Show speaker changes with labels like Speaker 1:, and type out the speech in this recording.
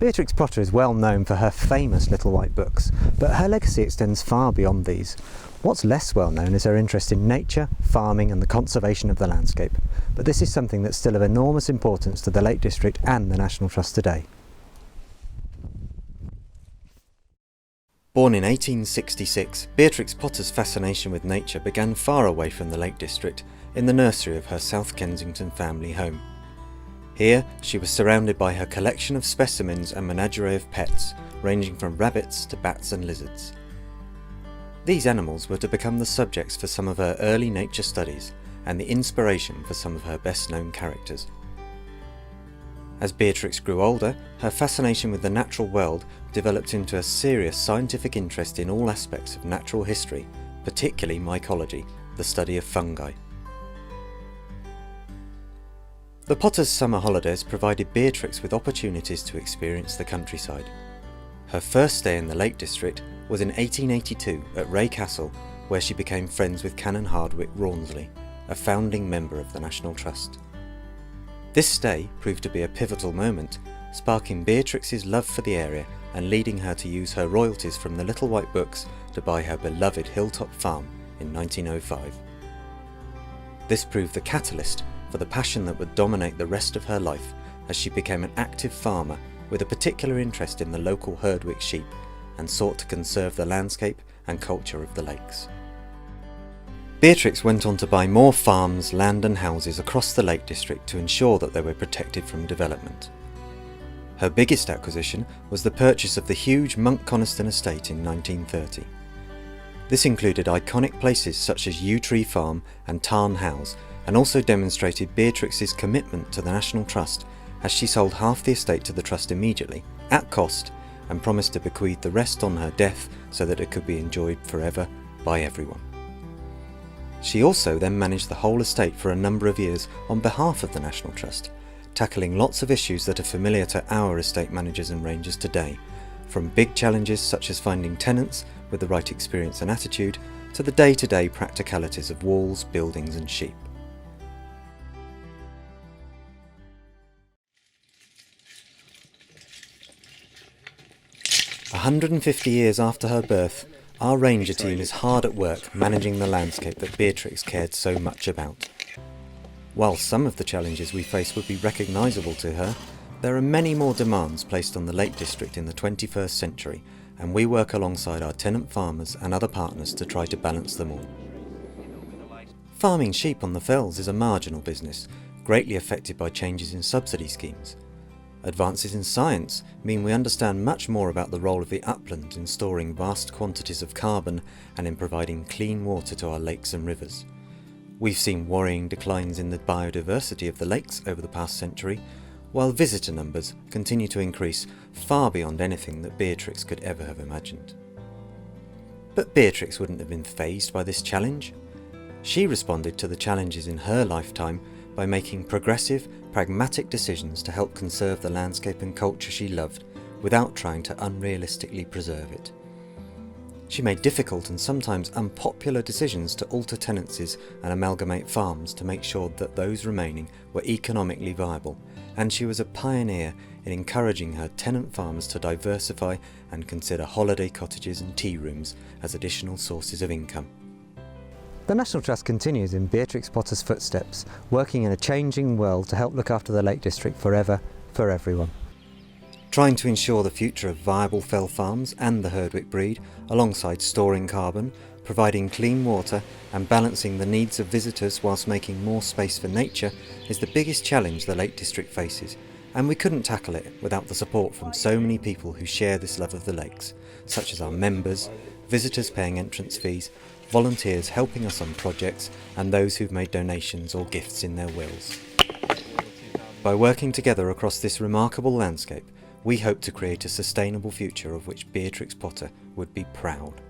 Speaker 1: Beatrix Potter is well known for her famous Little White Books, but her legacy extends far beyond these. What's less well known is her interest in nature, farming and the conservation of the landscape, but this is something that's still of enormous importance to the Lake District and the National Trust today. Born in 1866, Beatrix Potter's fascination with nature began far away from the Lake District, in the nursery of her South Kensington family home. Here, she was surrounded by her collection of specimens and menagerie of pets, ranging from rabbits to bats and lizards. These animals were to become the subjects for some of her early nature studies, and the inspiration for some of her best-known characters. As Beatrix grew older, her fascination with the natural world developed into a serious scientific interest in all aspects of natural history, particularly mycology, the study of fungi. The Potters' summer holidays provided Beatrix with opportunities to experience the countryside. Her first stay in the Lake District was in 1882 at Ray Castle, where she became friends with Canon Hardwicke Rawnsley, a founding member of the National Trust. This stay proved to be a pivotal moment, sparking Beatrix's love for the area and leading her to use her royalties from the Little White Books to buy her beloved Hilltop Farm in 1905. This proved the catalyst for the passion that would dominate the rest of her life as she became an active farmer with a particular interest in the local Herdwick sheep and sought to conserve the landscape and culture of the lakes. Beatrix went on to buy more farms, land and houses across the Lake District to ensure that they were protected from development. Her biggest acquisition was the purchase of the huge Monk Coniston estate in 1930. This included iconic places such as Yew Tree Farm and Tarn House, and also demonstrated Beatrix's commitment to the National Trust, as she sold half the estate to the Trust immediately, at cost, and promised to bequeath the rest on her death so that it could be enjoyed forever by everyone. She also then managed the whole estate for a number of years on behalf of the National Trust, tackling lots of issues that are familiar to our estate managers and rangers today, from big challenges such as finding tenants with the right experience and attitude, to the day-to-day practicalities of walls, buildings and sheep. 150 years after her birth, our ranger team is hard at work managing the landscape that Beatrix cared so much about. While some of the challenges we face would be recognisable to her, there are many more demands placed on the Lake District in the 21st century, and we work alongside our tenant farmers and other partners to try to balance them all. Farming sheep on the fells is a marginal business, greatly affected by changes in subsidy schemes. Advances in science mean we understand much more about the role of the upland in storing vast quantities of carbon and in providing clean water to our lakes and rivers. We've seen worrying declines in the biodiversity of the lakes over the past century, while visitor numbers continue to increase far beyond anything that Beatrix could ever have imagined. But Beatrix wouldn't have been fazed by this challenge. She responded to the challenges in her lifetime by making progressive, pragmatic decisions to help conserve the landscape and culture she loved without trying to unrealistically preserve it. She made difficult and sometimes unpopular decisions to alter tenancies and amalgamate farms to make sure that those remaining were economically viable, and she was a pioneer in encouraging her tenant farmers to diversify and consider holiday cottages and tea rooms as additional sources of income. The National Trust continues in Beatrix Potter's footsteps, working in a changing world to help look after the Lake District forever, for everyone. Trying to ensure the future of viable fell farms and the Herdwick breed, alongside storing carbon, providing clean water and balancing the needs of visitors whilst making more space for nature is the biggest challenge the Lake District faces, and we couldn't tackle it without the support from so many people who share this love of the lakes, such as our members, visitors paying entrance fees, volunteers helping us on projects, and those who've made donations or gifts in their wills. By working together across this remarkable landscape, we hope to create a sustainable future of which Beatrix Potter would be proud.